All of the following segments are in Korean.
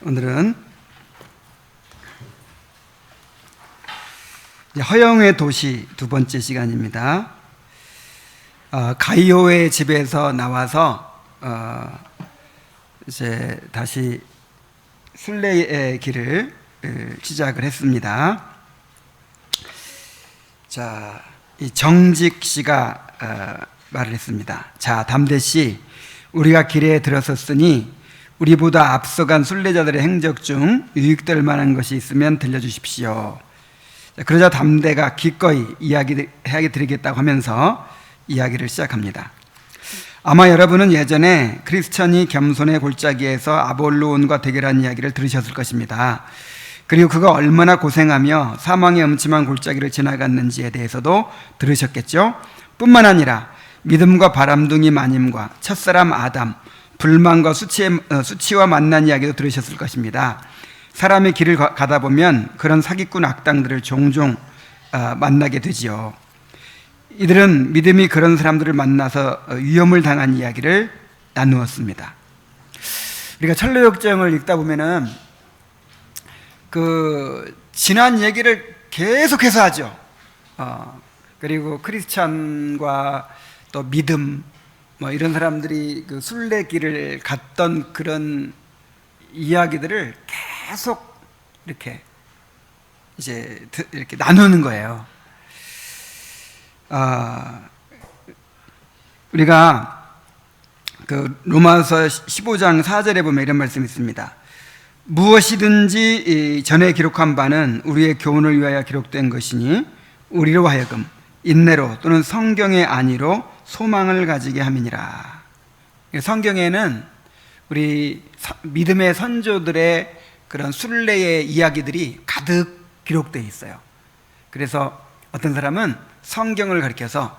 오늘은 허영의 도시 두 번째 시간입니다. 가이오의 집에서 나와서 이제 다시 순례의 길을 시작을 했습니다. 자, 이 정직 씨가 말을 했습니다. 자, 담대 씨, 우리가 길에 들어섰으니 우리보다 앞서간 순례자들의 행적 중 유익될 만한 것이 있으면 들려주십시오. 그러자 담대가 기꺼이 이야기 드리겠다고 하면서 이야기를 시작합니다. 아마 여러분은 예전에 크리스천이 겸손의 골짜기에서 아볼로온과 대결한 이야기를 들으셨을 것입니다. 그리고 그가 얼마나 고생하며 사망의 음침한 골짜기를 지나갔는지에 대해서도 들으셨겠죠? 뿐만 아니라 믿음과 바람둥이 마님과 첫사람 아담, 불만과 수치와 만난 이야기도 들으셨을 것입니다. 사람의 길을 가다 보면 그런 사기꾼 악당들을 종종 만나게 되지요. 이들은 믿음이 그런 사람들을 만나서 위험을 당한 이야기를 나누었습니다. 우리가 철로역정을 읽다 보면은 지난 얘기를 계속해서 하죠. 그리고 크리스찬과 또 믿음, 이런 사람들이 그 순례길을 갔던 그런 이야기들을 계속 이렇게 나누는 거예요. 우리가 그 로마서 15장 4절에 보면 이런 말씀이 있습니다. 무엇이든지 전에 기록한 바는 우리의 교훈을 위하여 기록된 것이니 우리로 하여금 인내로 또는 성경의 안위로 소망을 가지게 함이니라. 성경에는 우리 믿음의 선조들의 그런 순례의 이야기들이 가득 기록되어 있어요. 그래서 어떤 사람은 성경을 가리켜서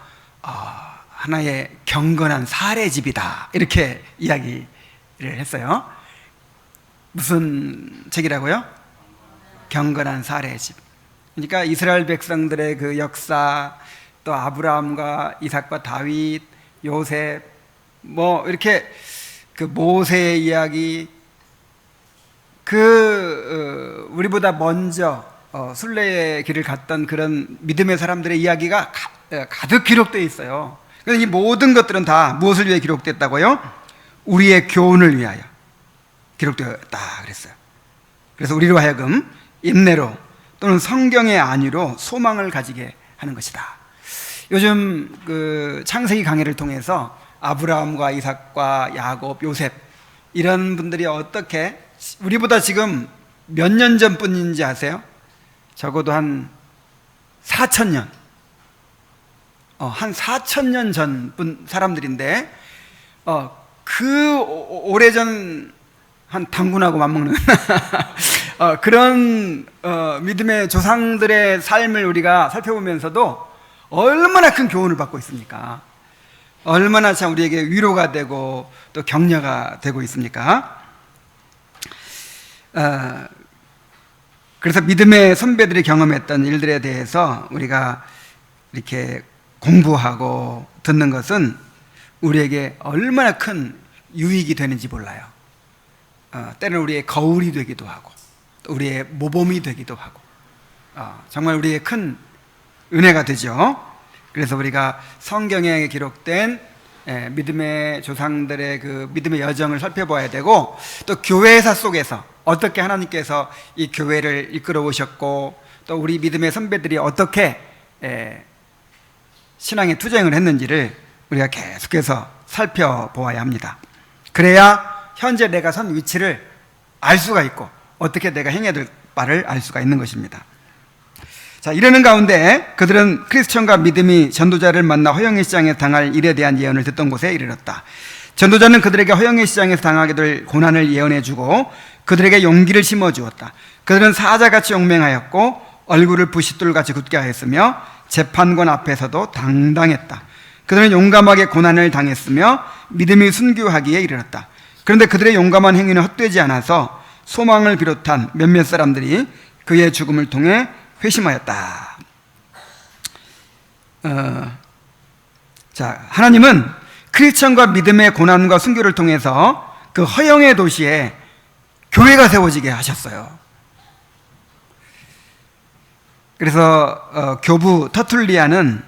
하나의 경건한 사례집이다 이렇게 이야기를 했어요. 무슨 책이라고요? 경건한 사례집. 그러니까 이스라엘 백성들의 그 역사, 또 아브라함과 이삭과 다윗, 요셉, 이렇게 그 모세의 이야기, 우리보다 먼저 순례의 길을 갔던 그런 믿음의 사람들의 이야기가 가득 기록되어 있어요. 그래서 이 모든 것들은 다 무엇을 위해 기록됐다고요? 우리의 교훈을 위하여 기록되었다 그랬어요. 그래서 우리로 하여금 인내로 또는 성경의 안위로 소망을 가지게 하는 것이다. 요즘 그 창세기 강해를 통해서 아브라함과 이삭과 야곱, 요셉 이런 분들이 어떻게 우리보다 지금 몇 년 전뿐인지 아세요? 적어도 한 4,000년 한 4,000년 전뿐 사람들인데 그 오래전 한 당군하고 맞먹는 그런 믿음의 조상들의 삶을 우리가 살펴보면서도 얼마나 큰 교훈을 받고 있습니까? 얼마나 참 우리에게 위로가 되고 또 격려가 되고 있습니까? 그래서 믿음의 선배들이 경험했던 일들에 대해서 우리가 이렇게 공부하고 듣는 것은 우리에게 얼마나 큰 유익이 되는지 몰라요. 때로는 우리의 거울이 되기도 하고 또 우리의 모범이 되기도 하고 정말 우리의 큰 은혜가 되죠. 그래서 우리가 성경에 기록된 믿음의 조상들의 그 믿음의 여정을 살펴봐야 되고 또 교회사 속에서 어떻게 하나님께서 이 교회를 이끌어 오셨고 또 우리 믿음의 선배들이 어떻게 신앙의 투쟁을 했는지를 우리가 계속해서 살펴보아야 합니다. 그래야 현재 내가 선 위치를 알 수가 있고 어떻게 내가 행해야 될 바를 알 수가 있는 것입니다. 자, 이러는 가운데 그들은 크리스천과 믿음이 전도자를 만나 허영의 시장에서 당할 일에 대한 예언을 듣던 곳에 이르렀다. 전도자는 그들에게 허영의 시장에서 당하게 될 고난을 예언해주고 그들에게 용기를 심어주었다. 그들은 사자같이 용맹하였고 얼굴을 부싯돌같이 굳게 하였으며 재판관 앞에서도 당당했다. 그들은 용감하게 고난을 당했으며 믿음이 순교하기에 이르렀다. 그런데 그들의 용감한 행위는 헛되지 않아서 소망을 비롯한 몇몇 사람들이 그의 죽음을 통해 회심하였다. 하나님은 크리스천과 믿음의 고난과 순교를 통해서 그 허영의 도시에 교회가 세워지게 하셨어요. 그래서 교부 터툴리아는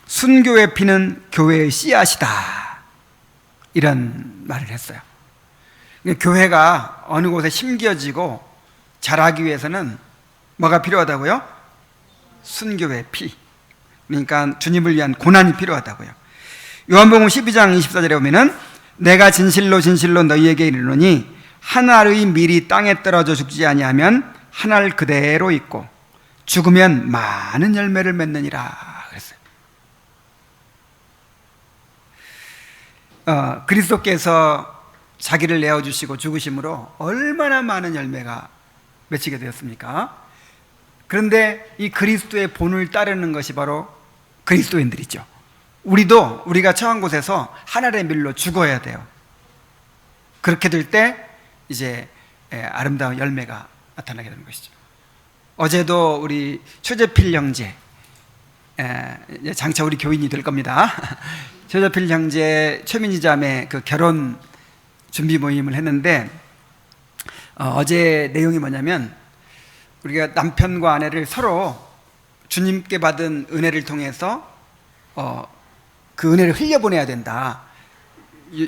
순교의 피는 교회의 씨앗이다, 이런 말을 했어요. 교회가 어느 곳에 심겨지고 자라기 위해서는 뭐가 필요하다고요? 순교의 피, 그러니까 주님을 위한 고난이 필요하다고요. 요한복음 12장 24절에 보면은 내가 진실로 진실로 너희에게 이르노니 한 알의 밀이 땅에 떨어져 죽지 아니하면 한 알 그대로 있고 죽으면 많은 열매를 맺느니라 그랬어요. 그리스도께서 자기를 내어주시고 죽으심으로 얼마나 많은 열매가 맺히게 되었습니까? 그런데 이 그리스도의 본을 따르는 것이 바로 그리스도인들이죠. 우리가 처한 곳에서 하늘의 밀로 죽어야 돼요. 그렇게 될 때 이제 아름다운 열매가 나타나게 되는 것이죠. 어제도 우리 최재필 형제, 장차 우리 교인이 될 겁니다. 최재필 형제 최민희 자매 그 결혼 준비 모임을 했는데, 어제 내용이 뭐냐면 우리가 남편과 아내를 서로 주님께 받은 은혜를 통해서 그 은혜를 흘려보내야 된다,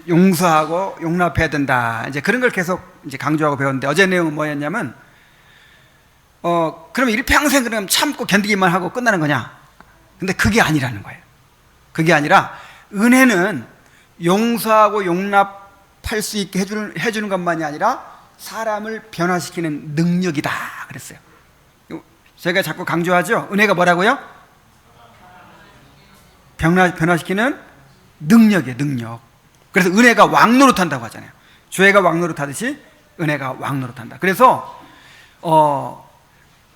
용서하고 용납해야 된다, 이제 그런 걸 계속 이제 강조하고 배웠는데, 어제 내용은 뭐였냐면 그럼 일평생 그럼 참고 견디기만 하고 끝나는 거냐? 근데 그게 아니라는 거예요. 그게 아니라 은혜는 용서하고 용납할 수 있게 해주는 것만이 아니라 사람을 변화시키는 능력이다 그랬어요. 제가 자꾸 강조하죠. 은혜가 뭐라고요? 변화시키는 능력이에요. 능력. 그래서 은혜가 왕노릇한다고 하잖아요. 죄가 왕노릇하듯이 은혜가 왕노릇한다. 그래서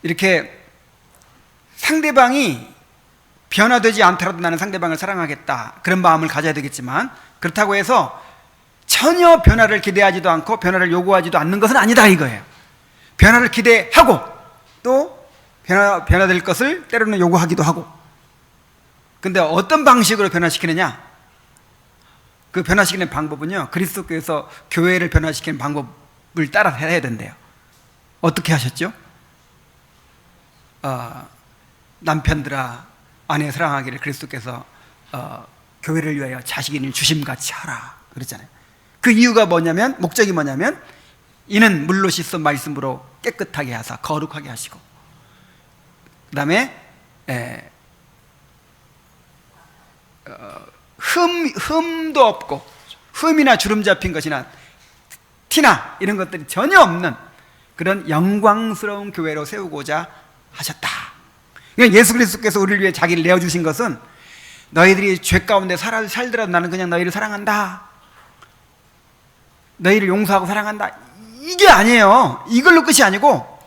이렇게 상대방이 변화되지 않더라도 나는 상대방을 사랑하겠다, 그런 마음을 가져야 되겠지만, 그렇다고 해서 전혀 변화를 기대하지도 않고 변화를 요구하지도 않는 것은 아니다 이거예요. 변화를 기대하고 또 변화될 것을 때로는 요구하기도 하고. 근데 어떤 방식으로 변화시키느냐? 그 변화시키는 방법은요, 그리스도께서 교회를 변화시키는 방법을 따라 해야 된대요. 어떻게 하셨죠? 남편들아 아내 사랑하기를 그리스도께서 교회를 위하여 자식인을 주심같이 하라 그랬잖아요. 그 이유가 뭐냐면, 목적이 뭐냐면, 이는 물로 씻어 말씀으로 깨끗하게 하사 거룩하게 하시고, 그 다음에 흠도 없고 흠이나 주름 잡힌 것이나 티나 이런 것들이 전혀 없는 그런 영광스러운 교회로 세우고자 하셨다. 그러니까 예수 그리스도께서 우리를 위해 자기를 내어주신 것은 너희들이 죄 가운데 살더라도 나는 그냥 너희를 사랑한다, 너희를 용서하고 사랑한다, 이게 아니에요. 이걸로 끝이 아니고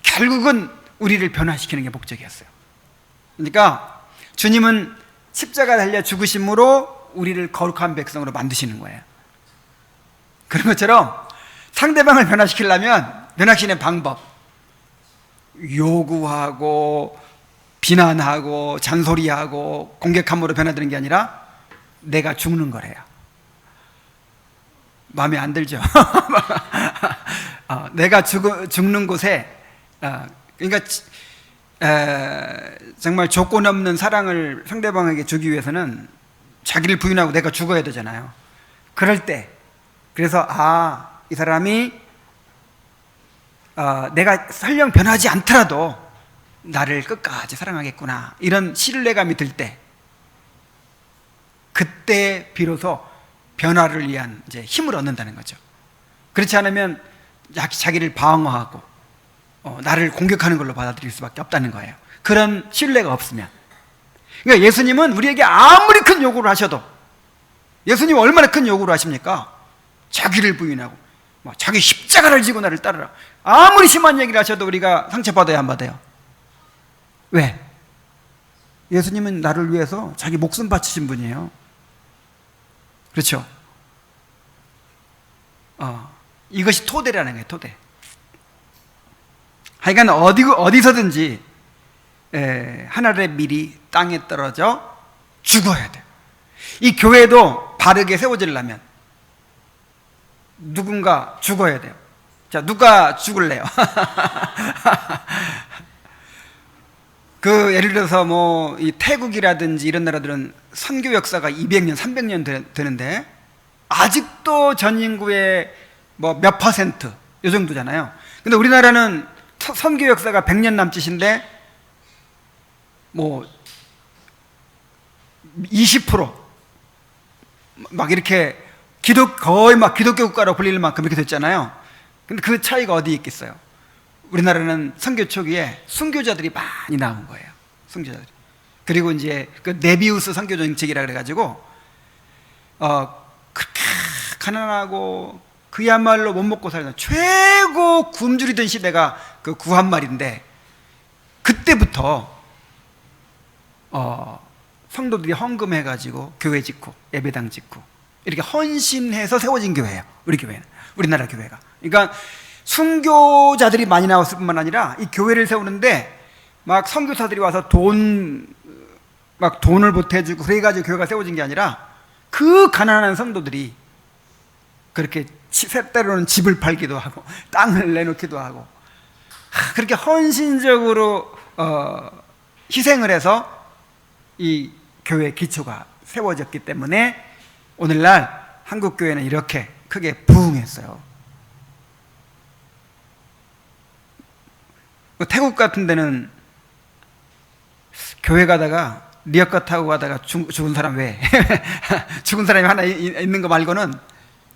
결국은 우리를 변화시키는 게 목적이었어요. 그러니까 주님은 십자가 달려 죽으심으로 우리를 거룩한 백성으로 만드시는 거예요. 그런 것처럼 상대방을 변화시키려면 변화시키는 방법, 요구하고 비난하고 잔소리하고 공격함으로 변화되는 게 아니라 내가 죽는 거래요. 마음에 안 들죠? 내가 죽는 곳에, 그러니까 정말 조건 없는 사랑을 상대방에게 주기 위해서는 자기를 부인하고 내가 죽어야 되잖아요. 그럴 때, 그래서 이 사람이 내가 설령 변하지 않더라도 나를 끝까지 사랑하겠구나, 이런 신뢰감이 들 때, 그때 비로소 변화를 위한 이제 힘을 얻는다는 거죠. 그렇지 않으면 자기를 방어하고 나를 공격하는 걸로 받아들일 수밖에 없다는 거예요. 그런 신뢰가 없으면. 그러니까 예수님은 우리에게 아무리 큰 요구를 하셔도, 예수님 얼마나 큰 요구를 하십니까? 자기를 부인하고 자기 십자가를 지고 나를 따르라. 아무리 심한 얘기를 하셔도 우리가 상처받아야 안 받아요? 왜? 예수님은 나를 위해서 자기 목숨 바치신 분이에요. 그렇죠? 이것이 토대라는 거예요. 토대. 하여간 어디서든지 하늘의 밀이 땅에 떨어져 죽어야 돼요. 이 교회도 바르게 세워지려면 누군가 죽어야 돼요. 자, 누가 죽을래요? 그 예를 들어서 뭐 이 태국이라든지 이런 나라들은 선교 역사가 200년, 300년 되는데 아직도 전 인구의 뭐 몇 퍼센트 이 정도잖아요. 근데 우리나라는 선교 역사가 100년 남짓인데 뭐 20%막 이렇게 거의 막 기독교 국가로 불릴 만큼 이렇게 됐잖아요. 근데 그 차이가 어디 있겠어요? 우리나라는 선교 초기에 순교자들이 많이 나온 거예요. 순교자들이. 그리고 이제 그 네비우스 선교 정책이라 그래가지고 그렇게 가난하고 그야말로 못 먹고 살던 최고 굶주리던 시대가 그 구한말인데 그때부터 성도들이 헌금해가지고 교회 짓고 예배당 짓고 이렇게 헌신해서 세워진 교회예요. 우리 교회는, 우리나라 교회가. 그러니까 순교자들이 많이 나왔을 뿐만 아니라 이 교회를 세우는데 막 선교사들이 와서 돈을 보태주고 그래가지고 교회가 세워진 게 아니라 그 가난한 성도들이 그렇게 때로는 집을 팔기도 하고 땅을 내놓기도 하고 그렇게 헌신적으로 희생을 해서 이 교회 기초가 세워졌기 때문에 오늘날 한국 교회는 이렇게 크게 부흥했어요. 태국 같은 데는 교회 가다가 리어카 타고 가다가 죽은 사람 왜? 죽은 사람이 하나 있는 거 말고는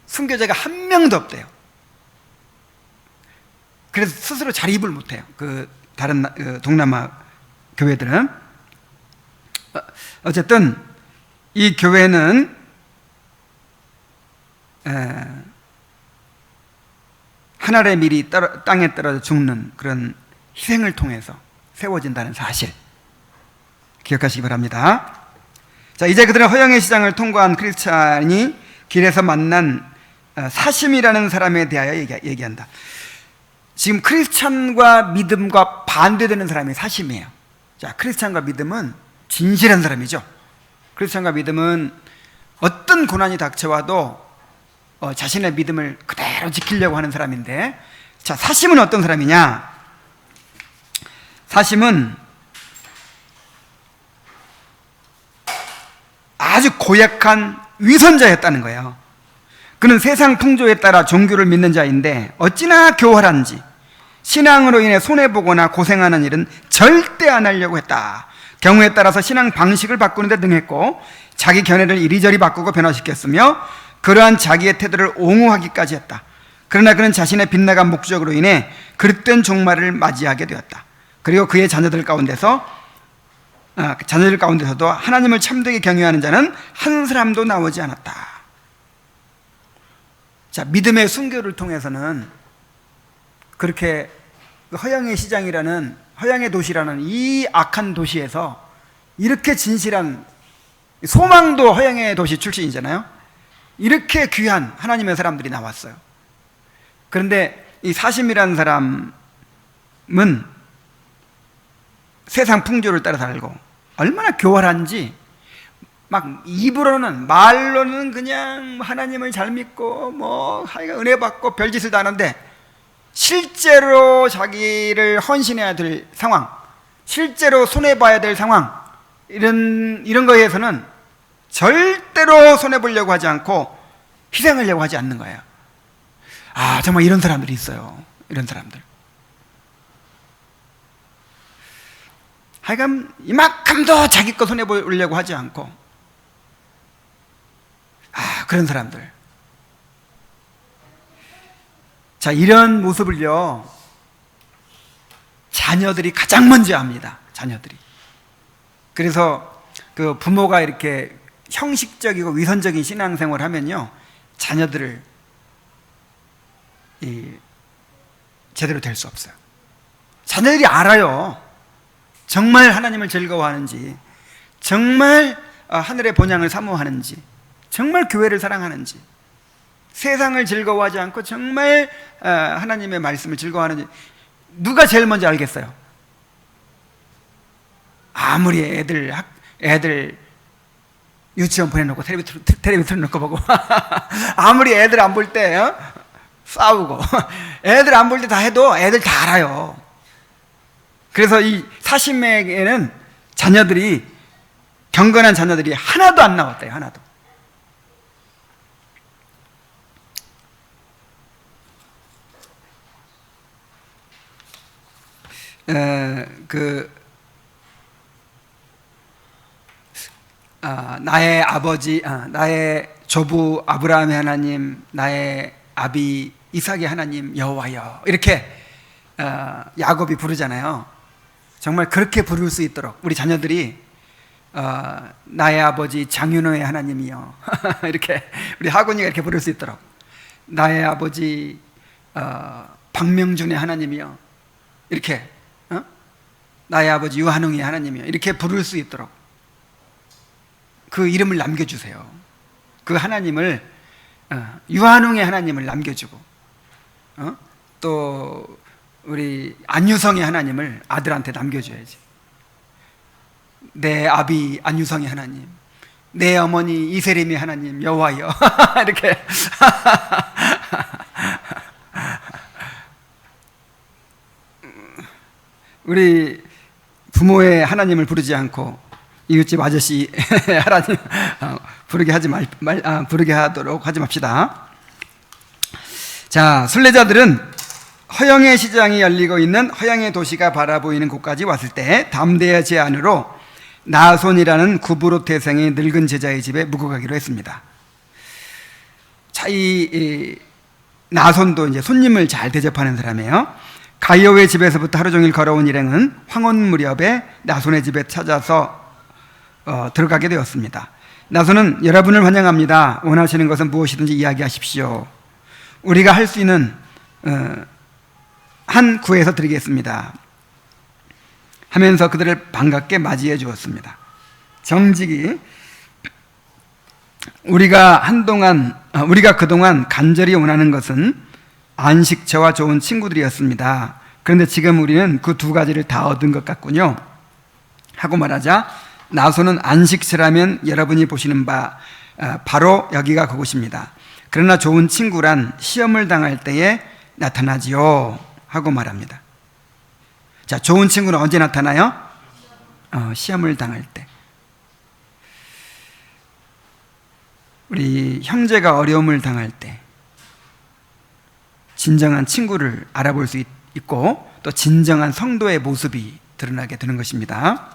순교자가 한 명도 없대요. 그래서 스스로 자립을 못해요. 그 다른 동남아 교회들은. 어쨌든 이 교회는 하늘의 밀이 땅에 떨어져 죽는 그런 희생을 통해서 세워진다는 사실 기억하시기 바랍니다. 자, 이제 그들은 허영의 시장을 통과한 크리스찬이 길에서 만난 사심이라는 사람에 대하여 얘기한다. 지금 크리스찬과 믿음과 반대되는 사람이 사심이에요. 자, 크리스찬과 믿음은 진실한 사람이죠. 크리스찬과 믿음은 어떤 고난이 닥쳐와도 자신의 믿음을 그대로 지키려고 하는 사람인데, 자, 사심은 어떤 사람이냐? 사심은 아주 고약한 위선자였다는 거예요. 그는 세상 풍조에 따라 종교를 믿는 자인데 어찌나 교활한지 신앙으로 인해 손해보거나 고생하는 일은 절대 안 하려고 했다. 경우에 따라서 신앙 방식을 바꾸는 데 등했고 자기 견해를 이리저리 바꾸고 변화시켰으며 그러한 자기의 태도를 옹호하기까지 했다. 그러나 그는 자신의 빗나간 목적으로 인해 그릇된 종말을 맞이하게 되었다. 그리고 그의 자녀들 가운데서도 하나님을 참되게 경외하는 자는 한 사람도 나오지 않았다. 자, 믿음의 순교를 통해서는 그렇게 허영의 시장이라는, 허영의 도시라는 이 악한 도시에서 이렇게 진실한, 소망도 허영의 도시 출신이잖아요. 이렇게 귀한 하나님의 사람들이 나왔어요. 그런데 이 사심이라는 사람은 세상 풍조를 따라 살고 얼마나 교활한지, 막 입으로는, 말로는 그냥 하나님을 잘 믿고 뭐 하여간 은혜 받고 별짓을 다 하는데 실제로 자기를 헌신해야 될 상황, 실제로 손해봐야 될 상황, 이런 거에서는 절대로 손해보려고 하지 않고 희생하려고 하지 않는 거예요. 아, 정말 이런 사람들이 있어요. 이런 사람들. 하여간 이만큼도 자기 거 손해보려고 하지 않고, 그런 사람들. 자, 이런 모습을요, 자녀들이 가장 먼저 합니다. 자녀들이. 그래서 그 부모가 이렇게 형식적이고 위선적인 신앙생활을 하면요, 자녀들을 제대로 될 수 없어요. 자녀들이 알아요. 정말 하나님을 즐거워하는지, 정말 하늘의 본향을 사모하는지, 정말 교회를 사랑하는지, 세상을 즐거워하지 않고 정말 하나님의 말씀을 즐거워하는지 누가 제일 먼저 알겠어요? 아무리 애들 유치원 보내놓고 텔레비전 틀어놓고 보고 아무리 애들 안 볼 때 싸우고 애들 안 볼 때 다 해도 애들 다 알아요. 그래서 이 사심에게는 자녀들이, 경건한 자녀들이 하나도 안 나왔대요. 하나도. 나의 아버지, 나의 조부 아브라함의 하나님, 나의 아비 이삭의 하나님 여호와여, 이렇게 야곱이 부르잖아요. 정말 그렇게 부를 수 있도록 우리 자녀들이 나의 아버지 장윤호의 하나님이여 이렇게 우리 하곤이가 이렇게 부를 수 있도록, 나의 아버지 박명준의 하나님이여, 이렇게 나의 아버지 유한웅의 하나님이여, 이렇게 부를 수 있도록 그 이름을 남겨주세요. 그 하나님을, 유한웅의 하나님을 남겨주고, 또 우리 안유성의 하나님을 아들한테 남겨줘야지. 내 아비 안유성의 하나님, 내 어머니 이세림의 하나님 여호와여 이렇게 우리 부모의 하나님을 부르지 않고 이웃집 아저씨 하나님 부르게 하도록 하지 맙시다. 자, 순례자들은 허영의 시장이 열리고 있는 허영의 도시가 바라보이는 곳까지 왔을 때 담대의 제안으로 나손이라는 구브로 태생의 늙은 제자의 집에 묵어가기로 했습니다. 자, 이 나손도 이제 손님을 잘 대접하는 사람이에요. 가이오의 집에서부터 하루 종일 걸어온 일행은 황혼 무렵에 나손의 집에 찾아서 들어가게 되었습니다. 나손은 여러분을 환영합니다. 원하시는 것은 무엇이든지 이야기하십시오. 우리가 할 수 있는 한 구해서 드리겠습니다 하면서 그들을 반갑게 맞이해 주었습니다. 정직이 우리가 그동안 간절히 원하는 것은 안식처와 좋은 친구들이었습니다. 그런데 지금 우리는 그 두 가지를 다 얻은 것 같군요 하고 말하자, 나손은 안식처라면 여러분이 보시는 바 바로 여기가 그곳입니다. 그러나 좋은 친구란 시험을 당할 때에 나타나지요 하고 말합니다. 자, 좋은 친구는 언제 나타나요? 시험을 당할 때. 우리 형제가 어려움을 당할 때 진정한 친구를 알아볼 수 있고, 또 진정한 성도의 모습이 드러나게 되는 것입니다.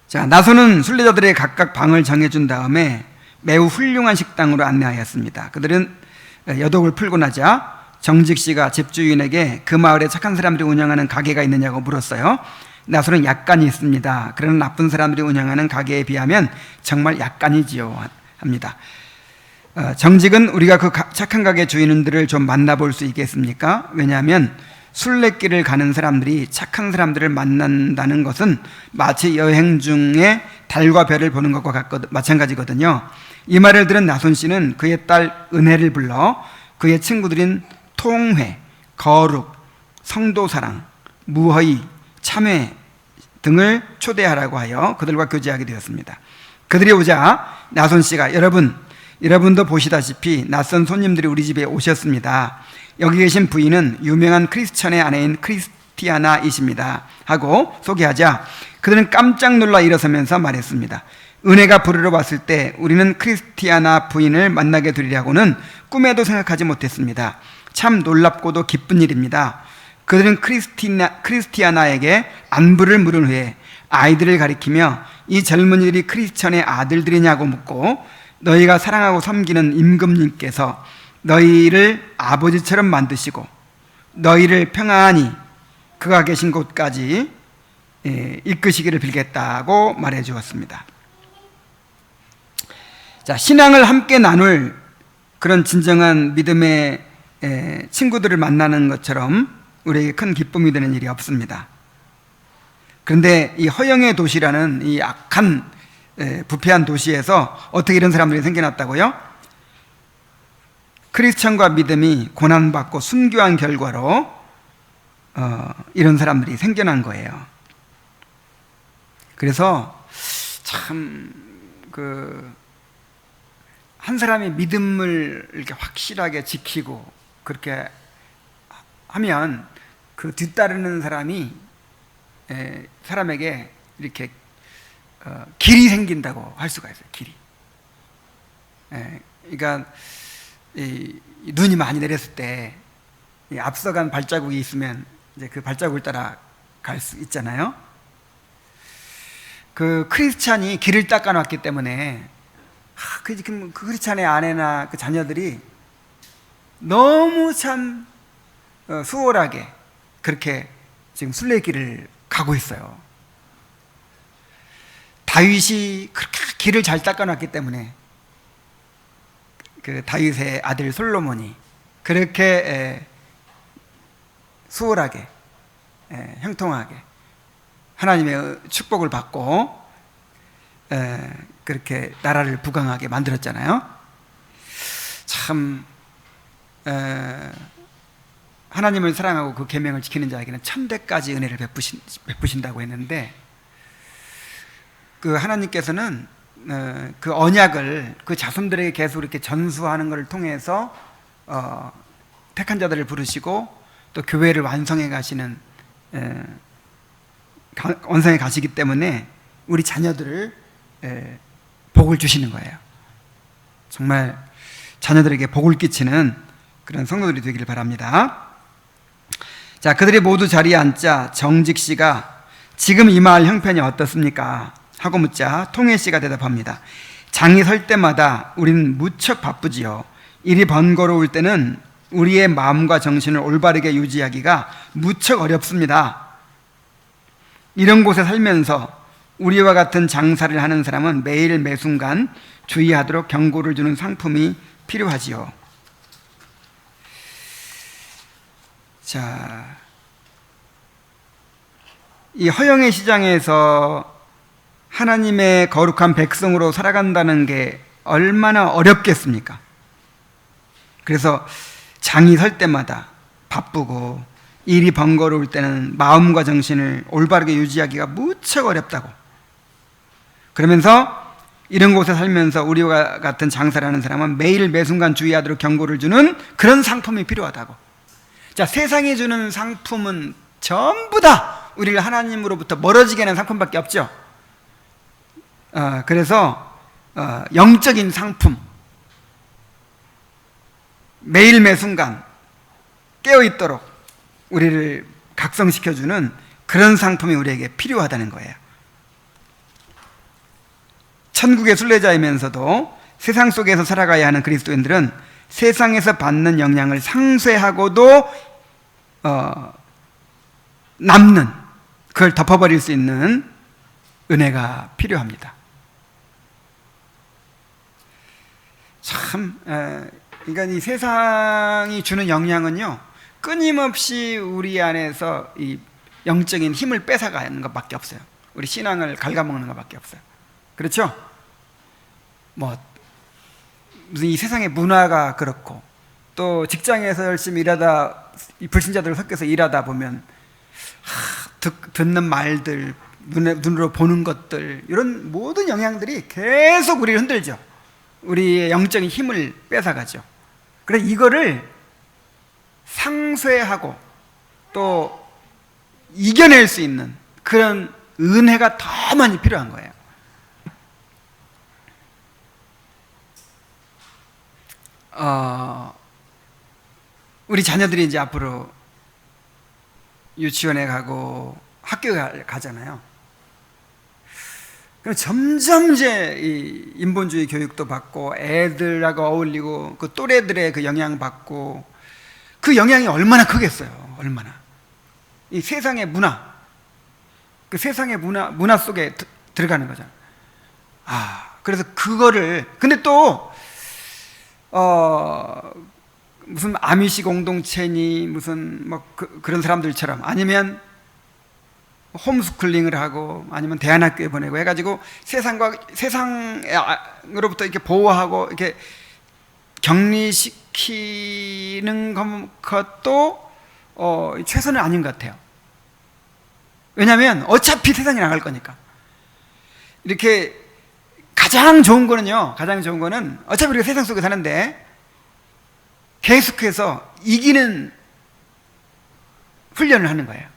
자, 나손은 순례자들의 각각 방을 정해준 다음에 매우 훌륭한 식당으로 안내하였습니다. 그들은 여독을 풀고 나자 정직 씨가 집주인에게 그 마을에 착한 사람들이 운영하는 가게가 있느냐고 물었어요. 나손은 약간이 있습니다. 그러나 나쁜 사람들이 운영하는 가게에 비하면 정말 약간이지요 합니다. 정직은 우리가 그 착한 가게 주인들을 좀 만나볼 수 있겠습니까? 왜냐하면 순례길을 가는 사람들이 착한 사람들을 만난다는 것은 마치 여행 중에 달과 별을 보는 것과 마찬가지거든요. 이 말을 들은 나손 씨는 그의 딸 은혜를 불러 그의 친구들인 통회, 거룩, 성도사랑, 무허이, 참회 등을 초대하라고 하여 그들과 교제하게 되었습니다. 그들이 오자 나손 씨가 여러분도 보시다시피 낯선 손님들이 우리 집에 오셨습니다. 여기 계신 부인은 유명한 크리스천의 아내인 크리스티아나이십니다 하고 소개하자 그들은 깜짝 놀라 일어서면서 말했습니다. 은혜가 부르러 왔을 때 우리는 크리스티아나 부인을 만나게 되리라고는 꿈에도 생각하지 못했습니다. 참 놀랍고도 기쁜 일입니다. 그들은 크리스티아나에게 안부를 물은 후에 아이들을 가리키며 이 젊은이들이 크리스천의 아들들이냐고 묻고, 너희가 사랑하고 섬기는 임금님께서 너희를 아버지처럼 만드시고 너희를 평안히 그가 계신 곳까지 이끄시기를 빌겠다고 말해 주었습니다. 자, 신앙을 함께 나눌 그런 진정한 믿음의 친구들을 만나는 것처럼 우리에게 큰 기쁨이 되는 일이 없습니다. 그런데 이 허영의 도시라는 이 악한 부패한 도시에서 어떻게 이런 사람들이 생겨났다고요? 크리스천과 믿음이 고난받고 순교한 결과로 이런 사람들이 생겨난 거예요. 그래서 참 한 사람의 믿음을 이렇게 확실하게 지키고 그렇게 하면 그 뒤따르는 사람에게 이렇게 길이 생긴다고 할 수가 있어요. 길이. 그러니까 눈이 많이 내렸을 때 앞서간 발자국이 있으면 이제 그 발자국을 따라 갈 수 있잖아요. 그 크리스찬이 길을 닦아놨기 때문에 그 크리스찬의 아내나 그 자녀들이 너무 참 수월하게 그렇게 지금 순례길을 가고 있어요. 다윗이 그렇게 길을 잘 닦아놨기 때문에 그 다윗의 아들 솔로몬이 그렇게 수월하게 형통하게 하나님의 축복을 받고 그렇게 나라를 부강하게 만들었잖아요. 참 하나님을 사랑하고 그 계명을 지키는 자에게는 1000배까지 은혜를 베푸신다고 했는데, 그 하나님께서는 그 언약을 그 자손들에게 계속 이렇게 전수하는 것을 통해서 택한 자들을 부르시고 또 교회를 완성해 가시는 완성해 가시기 때문에 우리 자녀들을 복을 주시는 거예요. 정말 자녀들에게 복을 끼치는 그런 성도들이 되기를 바랍니다. 자, 그들이 모두 자리에 앉자 정직 씨가 지금 이 마을 형편이 어떻습니까? 하고 묻자 통일 씨가 대답합니다. 장이 설 때마다 우리는 무척 바쁘지요. 일이 번거로울 때는 우리의 마음과 정신을 올바르게 유지하기가 무척 어렵습니다. 이런 곳에 살면서 우리와 같은 장사를 하는 사람은 매일 매순간 주의하도록 경고를 주는 상품이 필요하지요. 자, 이 허영의 시장에서 하나님의 거룩한 백성으로 살아간다는 게 얼마나 어렵겠습니까? 그래서 장이 설 때마다 바쁘고 일이 번거로울 때는 마음과 정신을 올바르게 유지하기가 무척 어렵다고. 그러면서 이런 곳에 살면서 우리와 같은 장사를 하는 사람은 매일 매순간 주의하도록 경고를 주는 그런 상품이 필요하다고. 자, 세상이 주는 상품은 전부 다 우리를 하나님으로부터 멀어지게 하는 상품밖에 없죠. 그래서 영적인 상품, 매일 매순간 깨어있도록 우리를 각성시켜주는 그런 상품이 우리에게 필요하다는 거예요. 천국의 순례자이면서도 세상 속에서 살아가야 하는 그리스도인들은 세상에서 받는 영향을 상쇄하고도 남는, 그걸 덮어버릴 수 있는 은혜가 필요합니다. 참, 그러니까 이 세상이 주는 영향은요, 끊임없이 우리 안에서 이 영적인 힘을 뺏어가는 것밖에 없어요. 우리 신앙을 갉아먹는 것밖에 없어요. 그렇죠? 무슨 이 세상의 문화가 그렇고, 또 직장에서 열심히 일하다 이 불신자들 섞여서 일하다 보면 듣는 말들, 눈으로 보는 것들, 이런 모든 영향들이 계속 우리를 흔들죠. 우리의 영적인 힘을 뺏어가죠. 그래서 이거를 상쇄하고 또 이겨낼 수 있는 그런 은혜가 더 많이 필요한 거예요. 우리 자녀들이 이제 앞으로 유치원에 가고 학교에 가잖아요. 그럼 점점 이제 이 인본주의 교육도 받고 애들하고 어울리고 그 또래들의 그 영향 받고, 그 영향이 얼마나 크겠어요. 얼마나. 이 세상의 문화, 그 세상의 문화 속에 들어가는 거잖아요. 그래서 그거를, 근데 또 무슨 아미시 공동체니 무슨 그런 사람들처럼, 아니면 홈스쿨링을 하고 아니면 대안학교에 보내고 해가지고 세상으로부터 이렇게 보호하고 이렇게 격리시키는 것도 최선은 아닌 것 같아요. 왜냐하면 어차피 세상에 나갈 거니까. 이렇게 가장 좋은 거는 어차피 우리가 세상 속에 사는데 계속해서 이기는 훈련을 하는 거예요.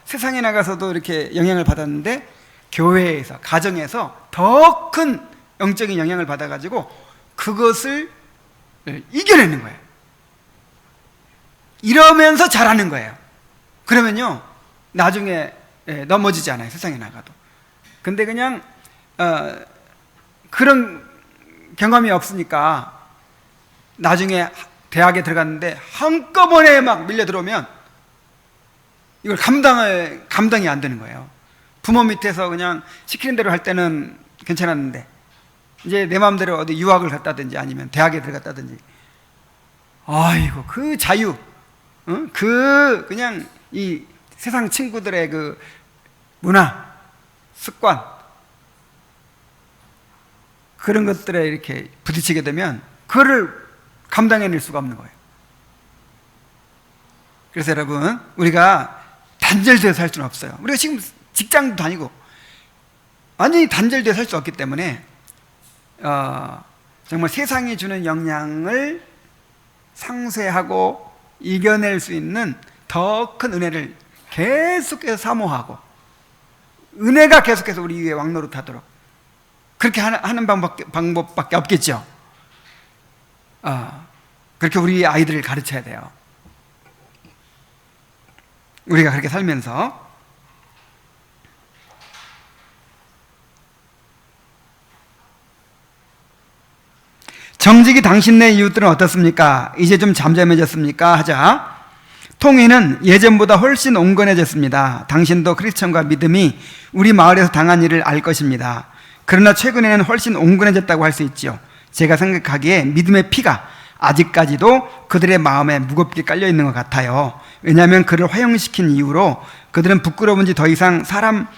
세상에 나가서도 이렇게 영향을 받았는데 교회에서, 가정에서 더 큰 영적인 영향을 받아가지고 그것을 이겨내는 거예요. 이러면서 잘하는 거예요. 그러면요 나중에 넘어지지 않아요. 세상에 나가도. 근데 그냥 그런 경험이 없으니까 나중에 대학에 들어갔는데 한꺼번에 막 밀려 들어오면 이걸 감당이 안 되는 거예요. 부모 밑에서 그냥 시키는 대로 할 때는 괜찮았는데 이제 내 마음대로 어디 유학을 갔다든지 아니면 대학에 들어갔다든지, 아이고 그 자유, 그냥 이 세상 친구들의 그 문화, 습관, 그런 것들에 이렇게 부딪히게 되면 그거를 감당해낼 수가 없는 거예요. 그래서 여러분, 우리가 단절되어 살 수는 없어요. 우리가 지금 직장도 다니고 완전히 단절되어 살 수 없기 때문에 정말 세상이 주는 영향을 상쇄하고 이겨낼 수 있는 더 큰 은혜를 계속해서 사모하고, 은혜가 계속해서 우리 위에 왕노릇하도록 그렇게 하는 방법밖에 없겠죠. 그렇게 우리 아이들을 가르쳐야 돼요. 우리가 그렇게 살면서 정직이 당신네 이웃들은 어떻습니까? 이제 좀 잠잠해졌습니까? 하자. 통일은 예전보다 훨씬 온건해졌습니다. 당신도 크리스천과 믿음이 우리 마을에서 당한 일을 알 것입니다. 그러나 최근에는 훨씬 온건해졌다고 할 수 있죠. 제가 생각하기에 믿음의 피가 아직까지도 그들의 마음에 무겁게 깔려 있는 것 같아요. 왜냐하면 그를 화형시킨 이유로 그들은 부끄러운지 더 이상 사람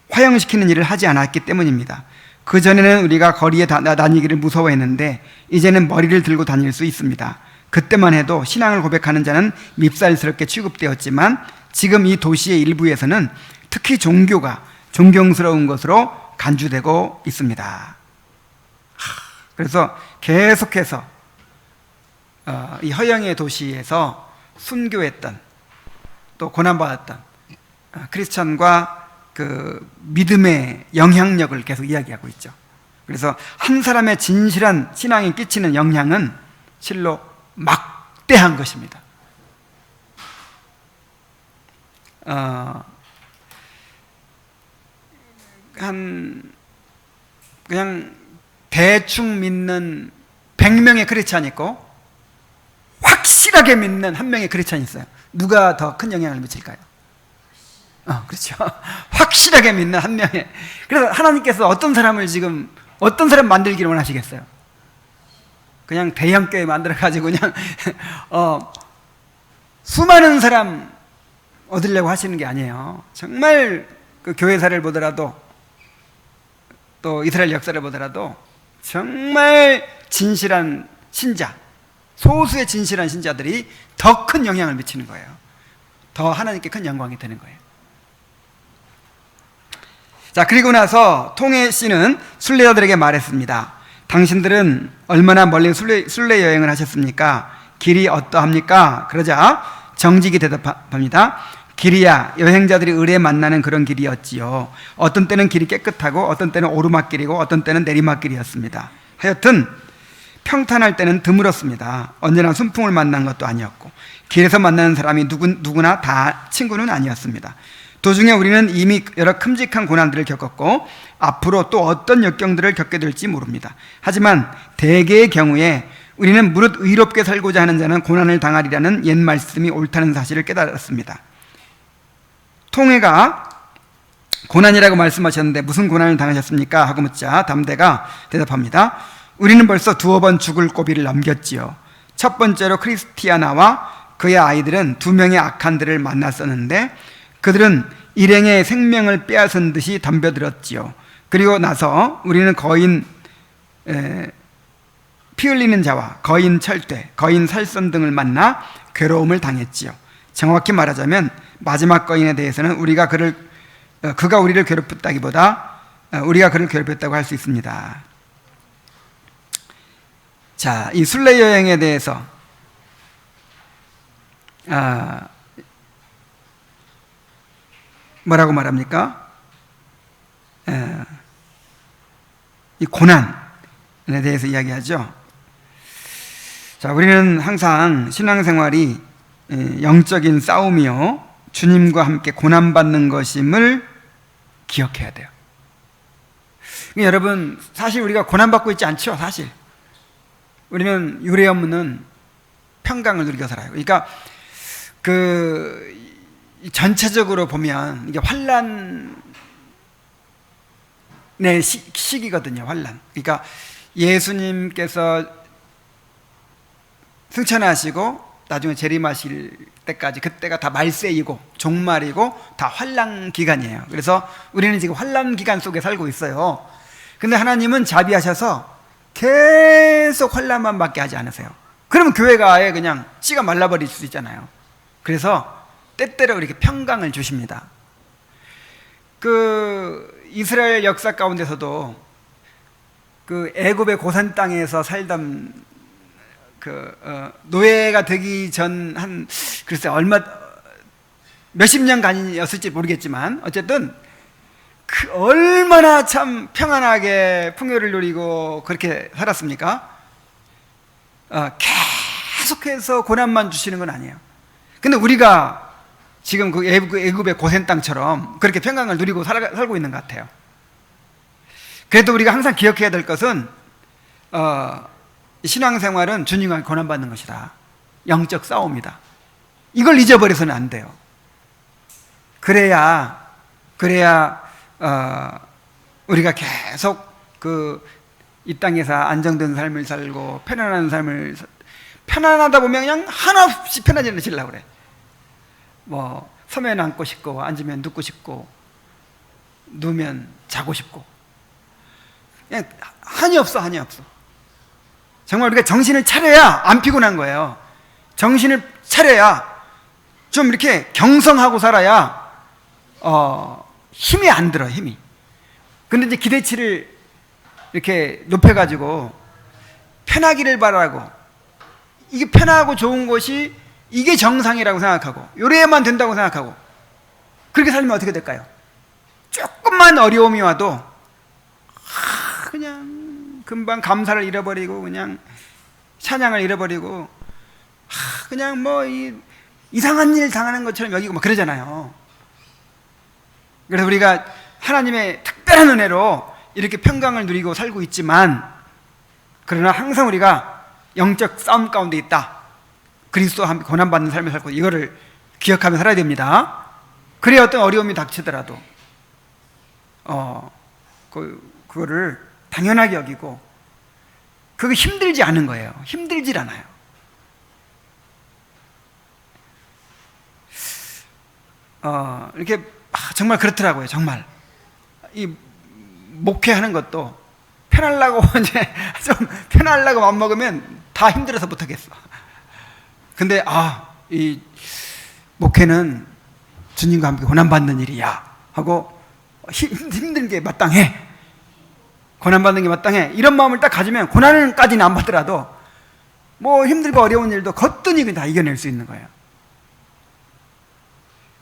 화형시키는 일을 하지 않았기 때문입니다. 그전에는 우리가 거리에 다니기를 무서워했는데 이제는 머리를 들고 다닐 수 있습니다. 그때만 해도 신앙을 고백하는 자는 밉살스럽게 취급되었지만 지금 이 도시의 일부에서는 특히 종교가 존경스러운 것으로 간주되고 있습니다. 그래서 계속해서 이 허영의 도시에서 순교했던, 또 고난받았던 크리스천과 그 믿음의 영향력을 계속 이야기하고 있죠. 그래서 한 사람의 진실한 신앙에 끼치는 영향은 실로 막대한 것입니다. 그냥 대충 믿는 100명의 크리스찬이 있고 확실하게 믿는 한 명의 크리스찬이 있어요. 누가 더 큰 영향을 미칠까요? 그렇죠. 확실하게 믿는 한 명의. 그래서 하나님께서 어떤 사람 만들기를 원하시겠어요? 그냥 대형교회 만들어가지고 그냥 수많은 사람 얻으려고 하시는 게 아니에요. 정말 그 교회사를 보더라도, 또 이스라엘 역사를 보더라도 정말 진실한 신자, 소수의 진실한 신자들이 더 큰 영향을 미치는 거예요. 더 하나님께 큰 영광이 되는 거예요. 자, 그리고 나서 통해 씨는 순례자들에게 말했습니다. 당신들은 얼마나 멀리 순례 여행을 하셨습니까? 길이 어떠합니까? 그러자 정직이 대답합니다. 길이야 여행자들이 의뢰 만나는 그런 길이었지요. 어떤 때는 길이 깨끗하고 어떤 때는 오르막길이고 어떤 때는 내리막길이었습니다. 하여튼 평탄할 때는 드물었습니다. 언제나 순풍을 만난 것도 아니었고 길에서 만나는 사람이 누구나 다 친구는 아니었습니다. 도중에 우리는 이미 여러 큼직한 고난들을 겪었고 앞으로 또 어떤 역경들을 겪게 될지 모릅니다. 하지만 대개의 경우에 우리는 무릇 의롭게 살고자 하는 자는 고난을 당하리라는 옛 말씀이 옳다는 사실을 깨달았습니다. 통해가 고난이라고 말씀하셨는데 무슨 고난을 당하셨습니까? 하고 묻자 담대가 대답합니다. 우리는 벌써 2번 죽을 고비를 넘겼지요. 첫 번째로 크리스티아나와 그의 아이들은 2명의 악한들을 만났었는데 그들은 일행의 생명을 빼앗은 듯이 덤벼들었지요. 그리고 나서 우리는 피 흘리는 자와 거인 철퇴, 거인 살선 등을 만나 괴로움을 당했지요. 정확히 말하자면 마지막 거인에 대해서는 그가 우리를 괴롭혔다기보다 우리가 그를 괴롭혔다고 할 수 있습니다. 자, 이 순례 여행에 대해서 뭐라고 말합니까? 이 고난에 대해서 이야기하죠. 자, 우리는 항상 신앙생활이 영적인 싸움이요, 주님과 함께 고난받는 것임을 기억해야 돼요. 여러분, 사실 우리가 고난받고 있지 않죠. 사실 우리는 유례 없는 평강을 누리고 살아요. 그러니까 전체적으로 보면 이게 환난의 시기거든요. 환난. 그러니까 예수님께서 승천하시고 나중에 재림하실 때까지, 그때가 다 말세이고 종말이고 다 환난 기간이에요. 그래서 우리는 지금 환난 기간 속에 살고 있어요. 근데 하나님은 자비하셔서 계속 환난만 받게 하지 않으세요. 그러면 교회가 아예 그냥 씨가 말라버릴 수 있잖아요. 그래서 때때로 이렇게 평강을 주십니다. 이스라엘 역사 가운데서도 애굽의 고산 땅에서 살던 노예가 되기 전 글쎄 몇십 년간이었을지 모르겠지만, 어쨌든 얼마나 참 평안하게 풍요를 누리고 그렇게 살았습니까? 계속해서 고난만 주시는 건 아니에요. 근데 우리가 지금 애굽의 고센 땅처럼 그렇게 평강을 누리고 살고 있는 것 같아요. 그래도 우리가 항상 기억해야 될 것은 신앙생활은 주님과 고난받는 것이다. 영적 싸움이다. 이걸 잊어버려서는 안 돼요. 그래야 우리가 계속 이 땅에서 안정된 삶을 살고 편안한 삶을 편안하다 보면 그냥 한없이 편안해지려고 그래. 서면 앉고 싶고, 앉으면 눕고 싶고, 누우면 자고 싶고, 그냥 한이 없어. 정말 우리가 정신을 차려야 안 피곤한 거예요. 정신을 차려야 좀 이렇게 경성하고 살아야 힘이 안 들어, 힘이. 근데 이제 기대치를 이렇게 높여가지고 편하기를 바라고, 이게 편하고 좋은 것이 이게 정상이라고 생각하고, 요래야만 된다고 생각하고, 그렇게 살면 어떻게 될까요? 조금만 어려움이 와도 그냥 금방 감사를 잃어버리고, 그냥 찬양을 잃어버리고, 그냥 이상한 일 당하는 것처럼 여기고 막 그러잖아요. 그래서 우리가 하나님의 특별한 은혜로 이렇게 평강을 누리고 살고 있지만, 그러나 항상 우리가 영적 싸움 가운데 있다. 그리스도와 함께 고난받는 삶을 살고, 이거를 기억하며 살아야 됩니다. 그래야 어떤 어려움이 닥치더라도 그거를 당연하게 여기고, 그게 힘들지 않은 거예요. 힘들질 않아요. 이렇게 정말 그렇더라고요. 정말 이 목회하는 것도 편하려고 이제 좀 편하려고 맘먹으면 다 힘들어서 못하겠어. 근데 이 목회는 주님과 함께 고난받는 일이야 하고, 힘든 게 마땅해, 고난받는 게 마땅해, 이런 마음을 딱 가지면 고난까지는 안 받더라도 힘들고 어려운 일도 거뜬히 다 이겨낼 수 있는 거예요.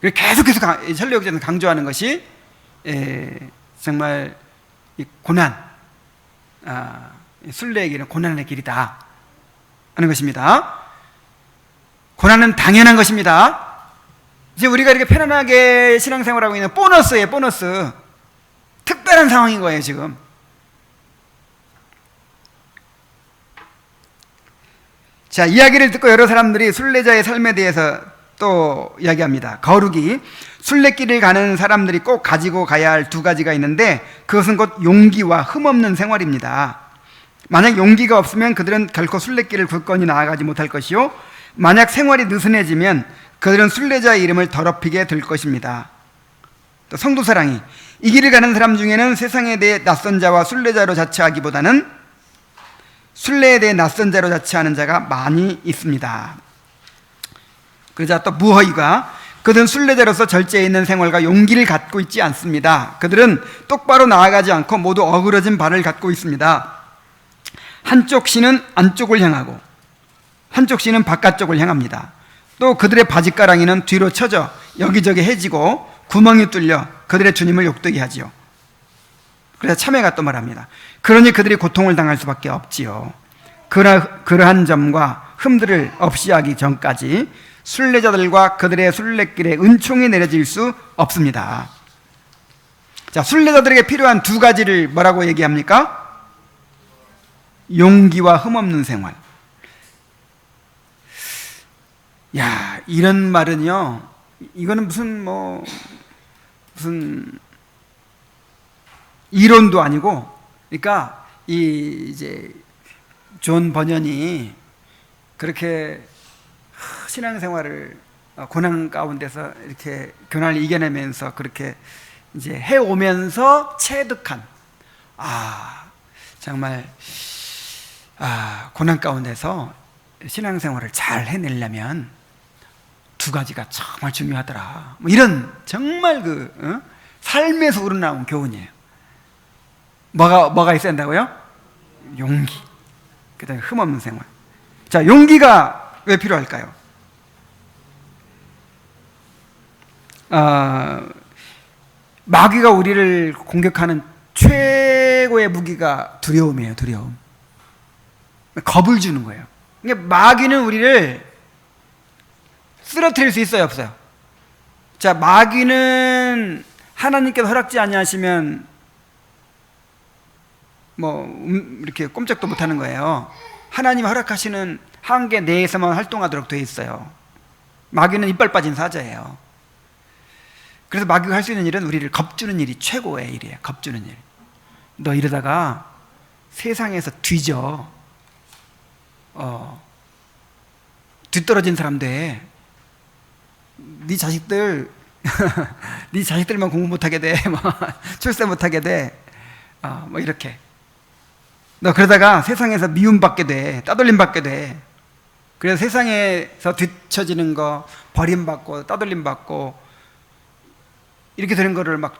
계속해서 설교역자는 강조하는 것이 정말 이 고난, 순례의 길은 고난의 길이다 하는 것입니다. 고난은 당연한 것입니다. 이제 우리가 이렇게 편안하게 신앙생활하고 있는 보너스예요. 보너스. 특별한 상황인 거예요, 지금. 자, 이야기를 듣고 여러 사람들이 순례자의 삶에 대해서 또 이야기합니다. 거룩이, 순례길을 가는 사람들이 꼭 가지고 가야 할 두 가지가 있는데, 그것은 곧 용기와 흠없는 생활입니다. 만약 용기가 없으면 그들은 결코 순례길을 굳건히 나아가지 못할 것이요, 만약 생활이 느슨해지면 그들은 순례자의 이름을 더럽히게 될 것입니다. 또 성도사랑이, 이 길을 가는 사람 중에는 세상에 대해 낯선 자와 순례자로 자처하기보다는 순례에 대해 낯선 자로 자처하는 자가 많이 있습니다. 그러자 또 무허이가, 그들은 순례자로서 절제에 있는 생활과 용기를 갖고 있지 않습니다. 그들은 똑바로 나아가지 않고 모두 어그러진 발을 갖고 있습니다. 한쪽 씨는 안쪽을 향하고 한쪽 씨는 바깥쪽을 향합니다. 또 그들의 바짓가랑이는 뒤로 쳐져 여기저기 해지고 구멍이 뚫려 그들의 주님을 욕되게 하지요. 그래서 참회가 또 말합니다. 그러니 그들이 고통을 당할 수밖에 없지요. 그러한 점과 흠들을 없이 하기 전까지 순례자들과 그들의 순례길에 은총이 내려질 수 없습니다. 자, 순례자들에게 필요한 두 가지를 뭐라고 얘기합니까? 용기와 흠없는 생활. 야, 이런 말은요, 이거는 무슨 이론도 아니고, 그러니까 이제 존 버년이 그렇게 신앙생활을 고난 가운데서 이렇게 고난을 이겨내면서 그렇게 이제 해오면서 체득한, 정말 고난 가운데서 신앙생활을 잘 해내려면 두 가지가 정말 중요하더라. 뭐 이런 정말 삶에서 우러나온 교훈이에요. 뭐가 있어야 한다고요? 용기. 그다음에 흠없는 생활. 자, 용기가 왜 필요할까요? 마귀가 우리를 공격하는 최고의 무기가 두려움이에요. 두려움. 겁을 주는 거예요. 그러니까 마귀는 우리를 쓰러뜨릴 수 있어요, 없어요? 자, 마귀는 하나님께서 허락지 아니하시면 이렇게 꼼짝도 못하는 거예요. 하나님 허락하시는 한계 내에서만 활동하도록 되어 있어요. 마귀는 이빨 빠진 사자예요. 그래서 마귀가 할 수 있는 일은 우리를 겁주는 일이 최고의 일이에요. 겁주는 일. 너 이러다가 세상에서 뒤져. 뒤떨어진 사람 돼. 네 자식들 네 자식들만 공부 못하게 돼. 출세 못하게 돼. 이렇게. 너 그러다가 세상에서 미움받게 돼. 따돌림받게 돼. 그래서 세상에서 뒤처지는 거, 버림받고 따돌림받고 이렇게 되는 거를 막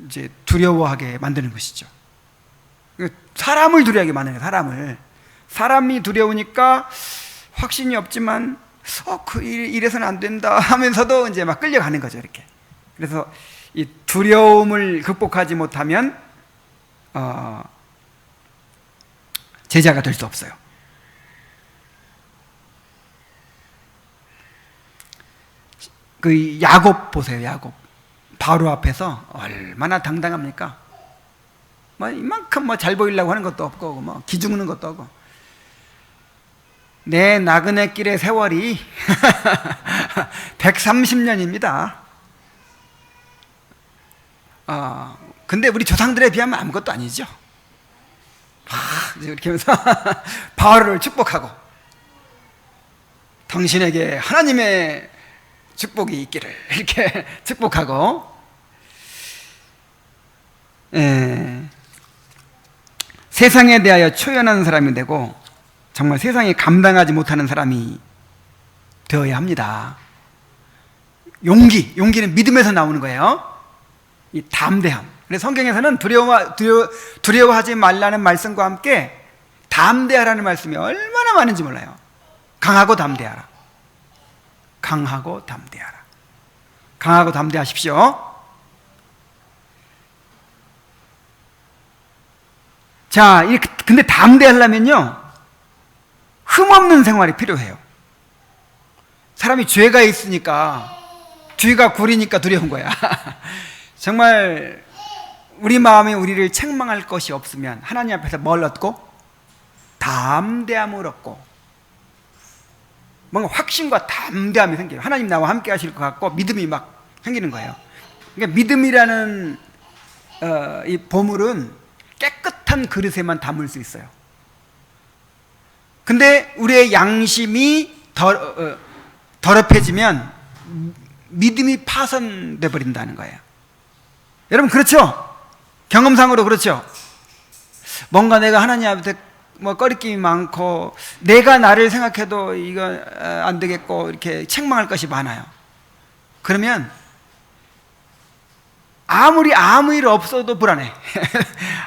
이제 두려워하게 만드는 것이죠. 사람을 두려워하게 만드는 거예요. 사람이 두려우니까 확신이 없지만 이래서는 안 된다 하면서도 이제 막 끌려가는 거죠. 이렇게. 그래서 이 두려움을 극복하지 못하면 제자가 될 수 없어요. 그 야곱 보세요. 야곱 바로 앞에서 얼마나 당당합니까? 이만큼 잘 보이려고 하는 것도 없고 기죽는 것도 없고 내 나그네 길의 세월이 130년입니다. 근데 우리 조상들에 비하면 아무것도 아니죠. 이렇게 하면서 바울을 축복하고 당신에게 하나님의 축복이 있기를 이렇게 축복하고 세상에 대하여 초연한 사람이 되고 정말 세상이 감당하지 못하는 사람이 되어야 합니다. 용기는 믿음에서 나오는 거예요. 이 담대함. 그래서 성경에서는 두려워하지 말라는 말씀과 함께 담대하라는 말씀이 얼마나 많은지 몰라요. 강하고 담대하라. 강하고 담대하라. 강하고 담대하십시오. 자, 근데 담대하려면요, 흠없는 생활이 필요해요. 사람이 죄가 있으니까, 뒤가 구리니까 두려운 거야. 정말 우리 마음에 우리를 책망할 것이 없으면 하나님 앞에서 뭘 얻고? 담대함을 얻고 뭔가 확신과 담대함이 생겨요. 하나님 나와 함께 하실 것 같고 믿음이 막 생기는 거예요. 그러니까 믿음이라는 이 보물은 깨끗한 그릇에만 담을 수 있어요. 근데 우리의 양심이 더럽혀지면 믿음이 파손돼 버린다는 거예요. 여러분 그렇죠? 경험상으로 그렇죠? 뭔가 내가 하나님 앞에 꺼리낌이 많고 내가 나를 생각해도 이거 안 되겠고 이렇게 책망할 것이 많아요. 그러면 아무 일 없어도 불안해.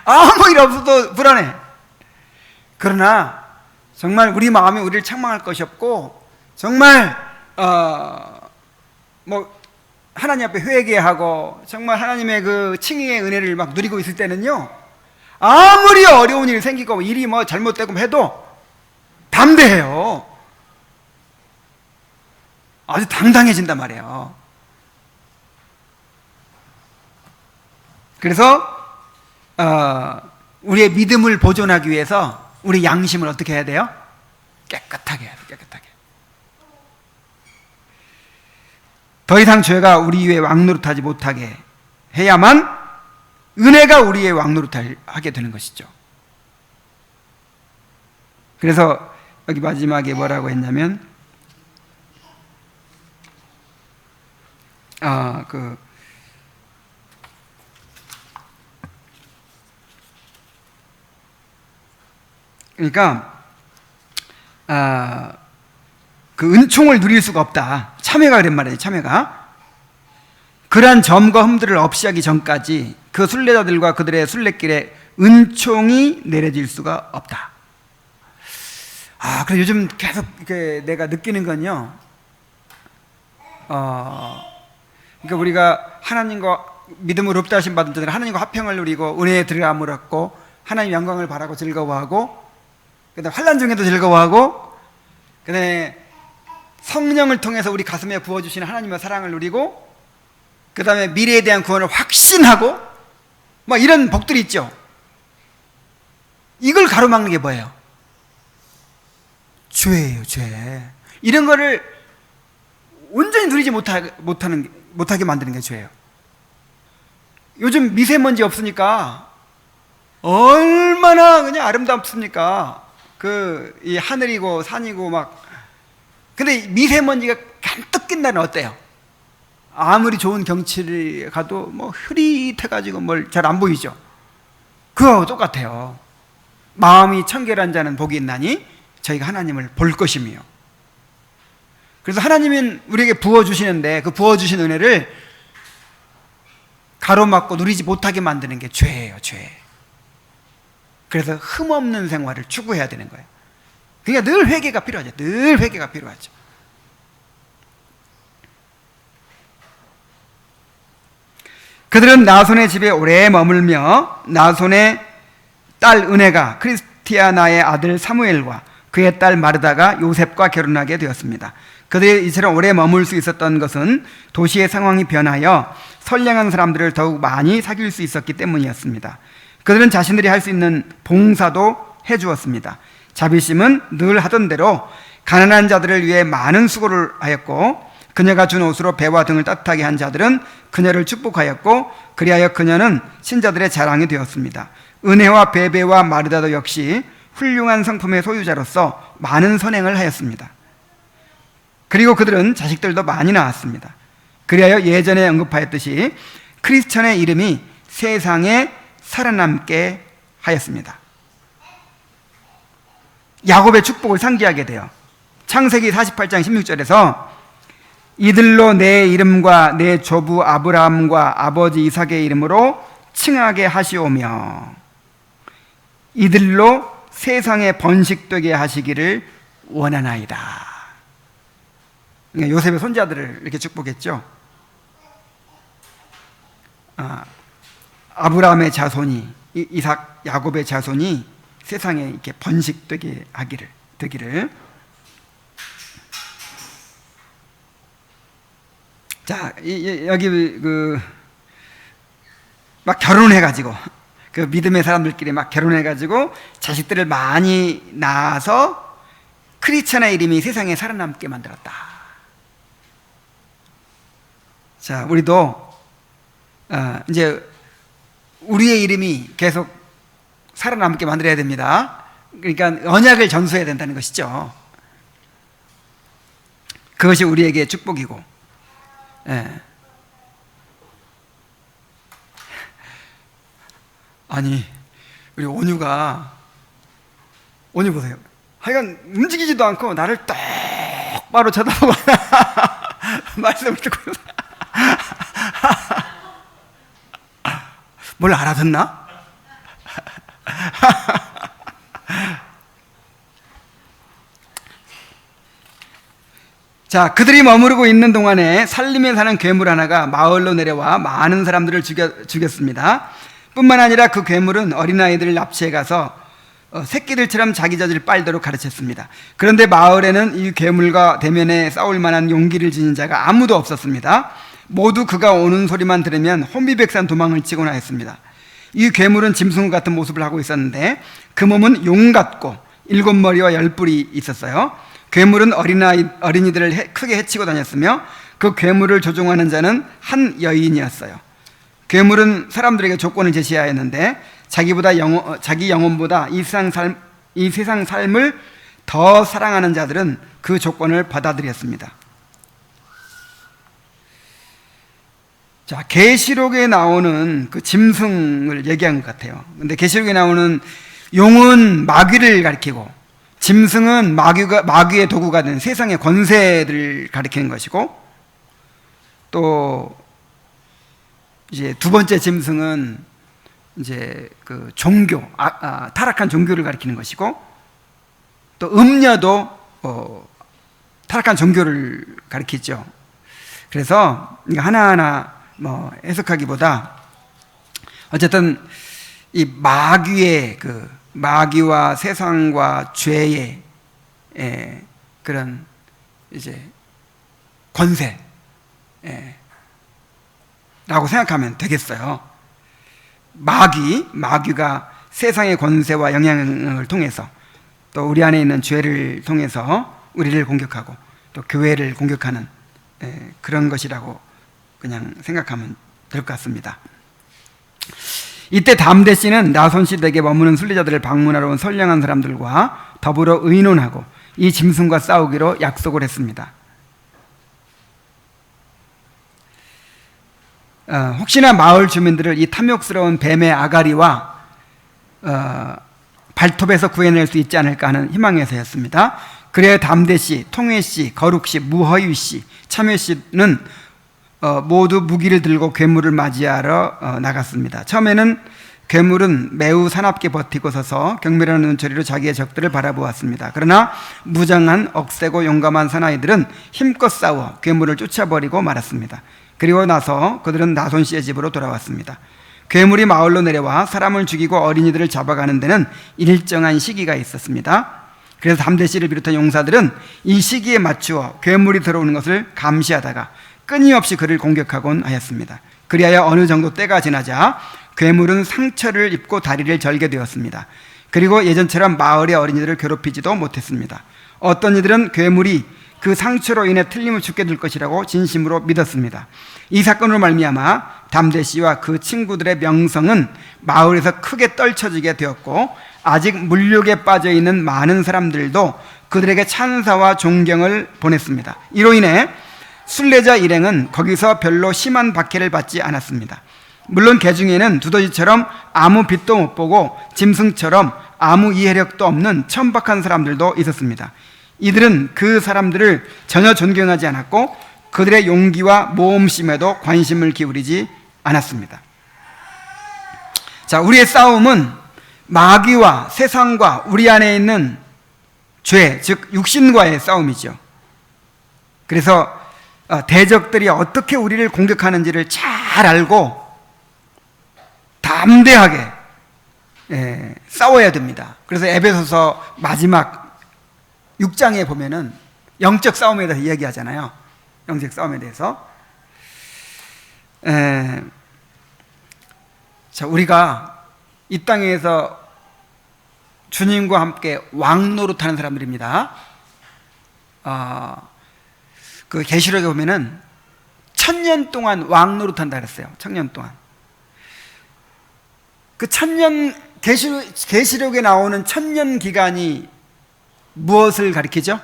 아무 일 없어도 불안해. 그러나 정말 우리 마음이 우리를 책망할 것이 없고, 정말 하나님 앞에 회개하고 정말 하나님의 그 칭의의 은혜를 막 누리고 있을 때는요, 아무리 어려운 일이 생기고 일이 뭐 잘못되고 해도 담대해요. 아주 당당해진단 말이에요. 그래서 우리의 믿음을 보존하기 위해서 우리 양심을 어떻게 해야 돼요? 깨끗하게 해야 돼요. 깨끗하게. 더 이상 죄가 우리 위에 왕노릇하지 못하게 해야만 은혜가 우리의 왕노릇을 하게 되는 것이죠. 그래서 여기 마지막에 뭐라고 했냐면 그러니까 그 은총을 누릴 수가 없다. 참회가 그런 말이에요. 참회가 그러한 점과 흠들을 없이 하기 전까지 그 순례자들과 그들의 순례길에 은총이 내려질 수가 없다. 그래서 요즘 계속 이렇게 내가 느끼는 건요, 그러니까 우리가 하나님과 믿음으로 롭다하심 받은 자들, 하나님과 화평을 누리고 은혜에 들어감을 얻고 하나님 영광을 바라고 즐거워하고, 그다음에 환난 중에도 즐거워하고, 그다음에 성령을 통해서 우리 가슴에 부어주시는 하나님의 사랑을 누리고, 그 다음에 미래에 대한 구원을 확신하고, 막 이런 복들이 있죠. 이걸 가로막는 게 뭐예요? 죄예요, 죄. 이런 거를 온전히 누리지 못하게 만드는 게 죄예요. 요즘 미세먼지 없으니까 얼마나 그냥 아름답습니까? 이 하늘이고 산이고 막. 근데 미세먼지가 간뜩 낀 날은 어때요? 아무리 좋은 경치를 가도 뭐 흐릿해가지고 뭘 잘 안 보이죠. 그거하고 똑같아요. 마음이 청결한 자는 복이 있나니 저희가 하나님을 볼 것이며. 그래서 하나님은 우리에게 부어주시는데 그 부어주신 은혜를 가로막고 누리지 못하게 만드는 게 죄예요, 죄. 그래서 흠없는 생활을 추구해야 되는 거예요. 그러니까 늘 회개가 필요하죠. 늘 회개가 필요하죠. 그들은 나손의 집에 오래 머물며 나손의 딸 은혜가 크리스티아나의 아들 사무엘과 그의 딸 마르다가 요셉과 결혼하게 되었습니다. 그들이 이처럼 오래 머물 수 있었던 것은 도시의 상황이 변하여 선량한 사람들을 더욱 많이 사귈 수 있었기 때문이었습니다. 그들은 자신들이 할 수 있는 봉사도 해주었습니다. 자비심은 늘 하던 대로 가난한 자들을 위해 많은 수고를 하였고, 그녀가 준 옷으로 배와 등을 따뜻하게 한 자들은 그녀를 축복하였고, 그리하여 그녀는 신자들의 자랑이 되었습니다. 은혜와 베베와 마르다도 역시 훌륭한 성품의 소유자로서 많은 선행을 하였습니다. 그리고 그들은 자식들도 많이 낳았습니다. 그리하여 예전에 언급하였듯이 크리스천의 이름이 세상에 살아남게 하였습니다. 야곱의 축복을 상기하게 돼요. 창세기 48장 16절에서 이들로 내 이름과 내 조부 아브라함과 아버지 이삭의 이름으로 칭하게 하시오며 이들로 세상에 번식되게 하시기를 원하나이다. 그러니까 요셉의 손자들을 이렇게 축복했죠. 아브라함의 자손이, 이삭, 야곱의 자손이 세상에 이렇게 번식되게 되기를. 자, 여기 막 결혼해가지고 그 믿음의 사람들끼리 막 결혼해가지고 자식들을 많이 낳아서 크리스천의 이름이 세상에 살아남게 만들었다. 자, 우리도 이제 우리의 이름이 계속 살아남게 만들어야 됩니다. 그러니까 언약을 전수해야 된다는 것이죠. 그것이 우리에게 축복이고. 예. 아니, 우리 온유 보세요. 하여간 움직이지도 않고 나를 똑바로 쳐다보고 말씀을 듣고 뭘 알아듣나? 자, 그들이 머무르고 있는 동안에 산림에 사는 괴물 하나가 마을로 내려와 많은 사람들을 죽였습니다. 뿐만 아니라 그 괴물은 어린아이들을 납치해 가서 새끼들처럼 자기 젖을 빨도록 가르쳤습니다. 그런데 마을에는 이 괴물과 대면에 싸울 만한 용기를 지닌 자가 아무도 없었습니다. 모두 그가 오는 소리만 들으면 혼비백산 도망을 치거나 했습니다. 이 괴물은 짐승 같은 모습을 하고 있었는데 그 몸은 용 같고 7머리와 10뿔이 있었어요. 괴물은 어린이들을 크게 해치고 다녔으며 그 괴물을 조종하는 자는 한 여인이었어요. 괴물은 사람들에게 조건을 제시하였는데 자기 영혼보다 이 세상 삶을 더 사랑하는 자들은 그 조건을 받아들였습니다. 자, 계시록에 나오는 그 짐승을 얘기한 것 같아요. 근데 계시록에 나오는 용은 마귀를 가리키고 짐승은 마귀의 도구가 된 세상의 권세들을 가리키는 것이고, 또 이제 두 번째 짐승은 이제 그 종교, 타락한 종교를 가리키는 것이고, 또 음녀도 타락한 종교를 가리키죠. 그래서 하나하나 해석하기보다 어쨌든 이 마귀와 세상과 죄의 그런 이제 권세 라고 생각하면 되겠어요. 마귀가 세상의 권세와 영향을 통해서 또 우리 안에 있는 죄를 통해서 우리를 공격하고 또 교회를 공격하는 그런 것이라고 그냥 생각하면 될 것 같습니다. 이때 담대 씨는 나손 씨 댁에 머무는 순례자들을 방문하러 온 선량한 사람들과 더불어 의논하고 이 짐승과 싸우기로 약속을 했습니다. 혹시나 마을 주민들을 이 탐욕스러운 뱀의 아가리와 발톱에서 구해낼 수 있지 않을까 하는 희망에서였습니다. 그래야 담대 씨, 통회 씨, 거룩 씨, 무허위 씨, 참회 씨는 모두 무기를 들고 괴물을 맞이하러 나갔습니다. 처음에는 괴물은 매우 사납게 버티고 서서 경멸하는 눈초리로 자기의 적들을 바라보았습니다. 그러나 무장한 억세고 용감한 사나이들은 힘껏 싸워 괴물을 쫓아버리고 말았습니다. 그리고 나서 그들은 나손 씨의 집으로 돌아왔습니다. 괴물이 마을로 내려와 사람을 죽이고 어린이들을 잡아가는 데는 일정한 시기가 있었습니다. 그래서 담대 씨를 비롯한 용사들은 이 시기에 맞추어 괴물이 들어오는 것을 감시하다가 끊임없이 그를 공격하곤 하였습니다. 그리하여 어느 정도 때가 지나자 괴물은 상처를 입고 다리를 절게 되었습니다. 그리고 예전처럼 마을의 어린이들을 괴롭히지도 못했습니다. 어떤 이들은 괴물이 그 상처로 인해 틀림없이 죽게 될 것이라고 진심으로 믿었습니다. 이 사건으로 말미암아 담대 씨와 그 친구들의 명성은 마을에서 크게 떨쳐지게 되었고, 아직 물욕에 빠져 있는 많은 사람들도 그들에게 찬사와 존경을 보냈습니다. 이로 인해 순례자 일행은 거기서 별로 심한 박해를 받지 않았습니다. 물론 개 중에는 두더지처럼 아무 빛도 못 보고 짐승처럼 아무 이해력도 없는 천박한 사람들도 있었습니다. 이들은 그 사람들을 전혀 존경하지 않았고 그들의 용기와 모험심에도 관심을 기울이지 않았습니다. 자, 우리의 싸움은 마귀와 세상과 우리 안에 있는 죄, 즉 육신과의 싸움이죠. 그래서 대적들이 어떻게 우리를 공격하는지를 잘 알고 담대하게 싸워야 됩니다. 그래서 에베소서 마지막 6장에 보면은 영적 싸움에 대해서 이야기하잖아요. 영적 싸움에 대해서. 자, 우리가 이 땅에서 주님과 함께 왕노릇하는 사람들입니다. 그 계시록에 보면은 1000년 동안 왕노릇한다 그랬어요. 1000년 동안. 그 1000년 계시록에 나오는 1000년 기간이 무엇을 가리키죠?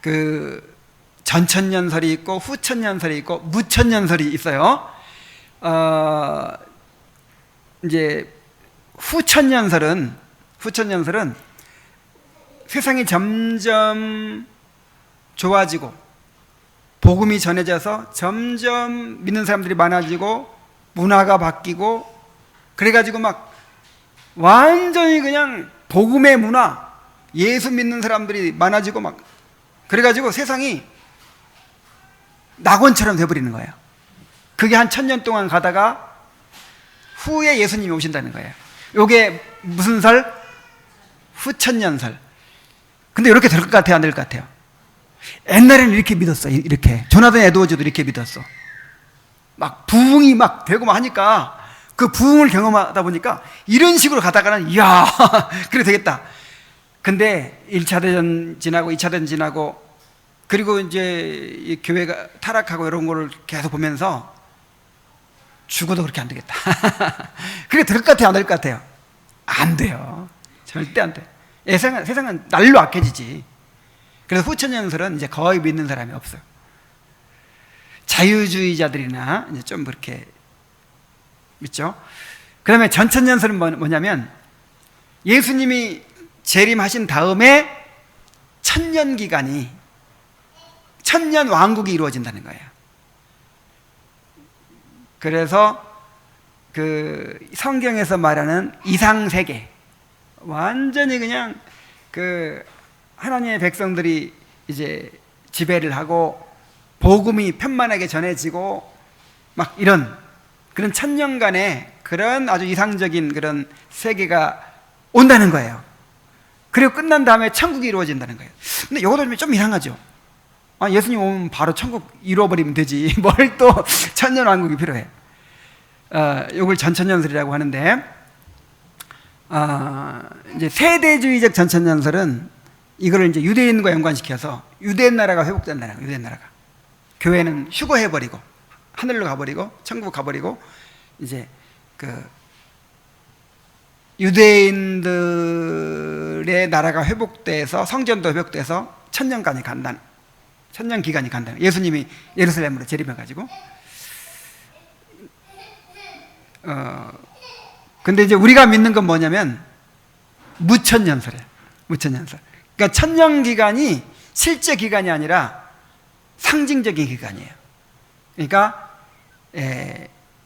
그 전천년설이 있고 후천년설이 있고 무천년설이 있어요. 이제 후천년설은 세상이 점점 좋아지고 복음이 전해져서 점점 믿는 사람들이 많아지고 문화가 바뀌고 그래가지고 막 완전히 그냥 복음의 문화, 예수 믿는 사람들이 많아지고 막 그래가지고 세상이 낙원처럼 돼버리는 거예요. 그게 한 1000년 동안 가다가 후에 예수님이 오신다는 거예요. 요게 무슨 설? 후천년설. 근데 이렇게 될 것 같아요? 안 될 것 같아요? 옛날에는 이렇게 믿었어. 이렇게 조나단 에드워즈도 이렇게 믿었어. 막 부흥이 막 되고 막 하니까 그 부흥을 경험하다 보니까 이런 식으로 가다가는 이야 그래 되겠다. 근데 1차 대전 지나고 2차 대전 지나고 그리고 이제 이 교회가 타락하고 이런 거를 계속 보면서 죽어도 그렇게 안 되겠다. 그게 될 것 같아요? 안 될 것 같아요? 안 돼요. 절대 안 돼. 세상은 날로 악해지지. 그래서 후천연설은 이제 거의 믿는 사람이 없어요. 자유주의자들이나 이제 좀 그렇게 믿죠. 그 다음에 전천연설은 뭐냐면 예수님이 재림하신 다음에 1000년 기간이 1000년 왕국이 이루어진다는 거예요. 그래서 그 성경에서 말하는 이상세계, 완전히 그냥 그 하나님의 백성들이 이제 지배를 하고 복음이 편만하게 전해지고 막 이런 그런 1000년간의 그런 아주 이상적인 그런 세계가 온다는 거예요. 그리고 끝난 다음에 천국이 이루어진다는 거예요. 근데 이것도 좀 이상하죠. 아, 예수님 오면 바로 천국 이루어버리면 되지. 뭘 또 천년왕국이 필요해. 이걸 전천년설이라고 하는데, 이제 세대주의적 전천년설은 이거를 이제 유대인과 연관시켜서 유대인 나라가 회복된 나라가, 유대인 나라가. 교회는 휴거해버리고, 하늘로 가버리고, 천국 가버리고, 이제 그 유대인들의 나라가 회복돼서 성전도 회복돼서 1000년간이 간다는, 1000년 기간이 간다는, 예수님이 예루살렘으로 재림해가지고. 근데 이제 우리가 믿는 건 뭐냐면 무천년설이에요. 무천년설. 그러니까 1000년 기간이 실제 기간이 아니라 상징적인 기간이에요. 그러니까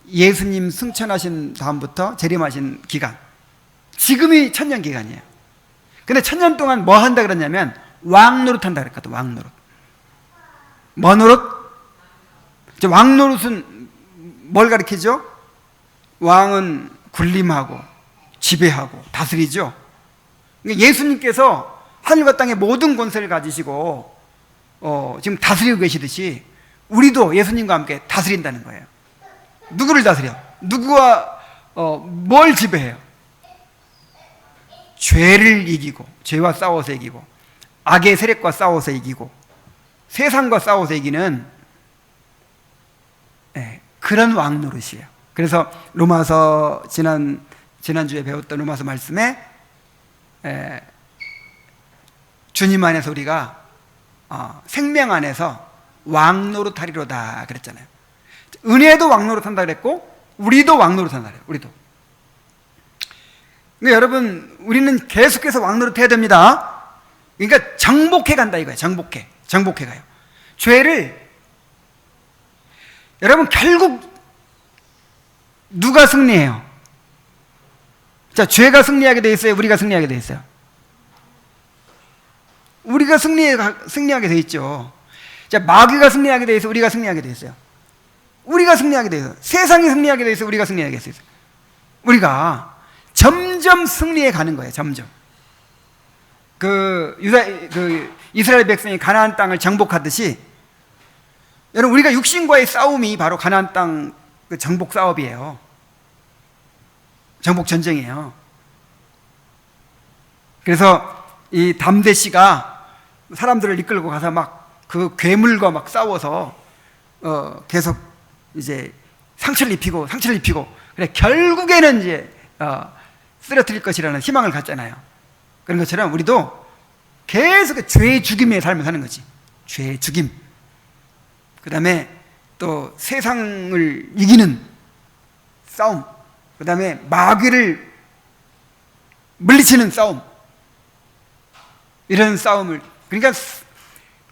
예수님 승천하신 다음부터 재림하신 기간, 지금이 1000년 기간이에요. 근데 1000년 동안 뭐 한다 그랬냐면 왕노릇 한다 그랬거든. 왕노릇. 뭐 노릇? 왕노릇은 뭘 가리키죠? 왕은 군림하고 지배하고 다스리죠. 그러니까 예수님께서 하늘과 땅의 모든 권세를 가지시고 지금 다스리고 계시듯이 우리도 예수님과 함께 다스린다는 거예요. 누구를 다스려? 누구와 뭘 지배해요? 죄를 이기고, 죄와 싸워서 이기고, 악의 세력과 싸워서 이기고, 세상과 싸워서 이기는 그런 왕노릇이에요. 그래서 로마서 지난주에 배웠던 로마서 말씀에 주님 안에서 우리가 생명 안에서 왕노릇하리로다 그랬잖아요. 은혜도 왕노릇한다 그랬고 우리도 왕노릇한다 그래요. 우리도. 그러니까 여러분 우리는 계속해서 왕노릇해야 됩니다. 그러니까 정복해 간다 이거예요. 정복해 가요. 죄를 여러분 결국 누가 승리해요? 자, 죄가 승리하게 돼 있어요? 우리가 승리하게 돼 있어요? 우리가 승리하게 돼 있죠. 자, 마귀가 승리하게 돼 있어요? 우리가 승리하게 돼 있어요? 우리가 승리하게 돼 있어요. 세상이 승리하게 돼 있어요? 우리가 승리하게 돼 있어요? 우리가 점점 승리해 가는 거예요. 점점. 이스라엘 백성이 가나안 땅을 정복하듯이 여러분 우리가 육신과의 싸움이 바로 가나안 땅 그 정복 사업이에요. 정복 전쟁이에요. 그래서 이 담대 씨가 사람들을 이끌고 가서 막 그 괴물과 막 싸워서 계속 이제 상처를 입히고 그래 결국에는 이제 쓰러뜨릴 것이라는 희망을 갖잖아요. 그런 것처럼 우리도 계속 죄의 죽임의 삶을 사는 거지. 죄의 죽임. 그 다음에 또 세상을 이기는 싸움, 그 다음에 마귀를 물리치는 싸움, 이런 싸움을. 그러니까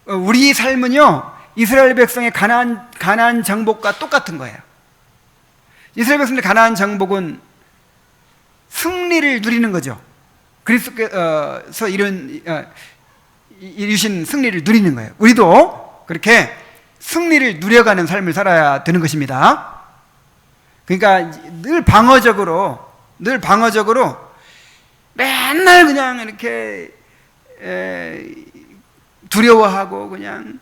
우리 삶은요 이스라엘 백성의 가나안 정복과 똑같은 거예요. 이스라엘 백성의 가나안 정복은 승리를 누리는 거죠. 그리스도께서 이루신 승리를 누리는 거예요. 우리도 그렇게 승리를 누려가는 삶을 살아야 되는 것입니다. 그러니까 늘 방어적으로 맨날 그냥 이렇게 두려워하고 그냥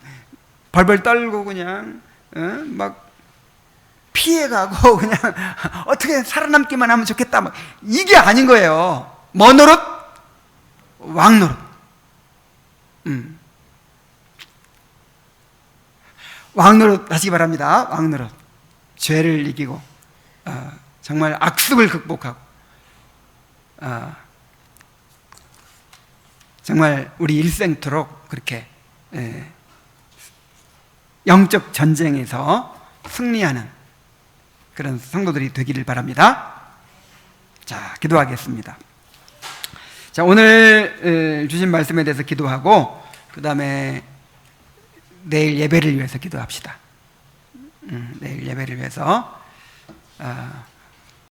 벌벌 떨고 그냥 막 피해가고 그냥 어떻게 살아남기만 하면 좋겠다 막 이게 아닌 거예요. 뭐 노릇? 왕 노릇. 왕 노릇 하시기 바랍니다. 왕 노릇. 죄를 이기고 정말 악습을 극복하고 정말 우리 일생토록 그렇게 영적 전쟁에서 승리하는 그런 성도들이 되기를 바랍니다. 자, 기도하겠습니다. 자, 오늘 주신 말씀에 대해서 기도하고 그 다음에 내일 예배를 위해서 기도합시다. 내일 예배를 위해서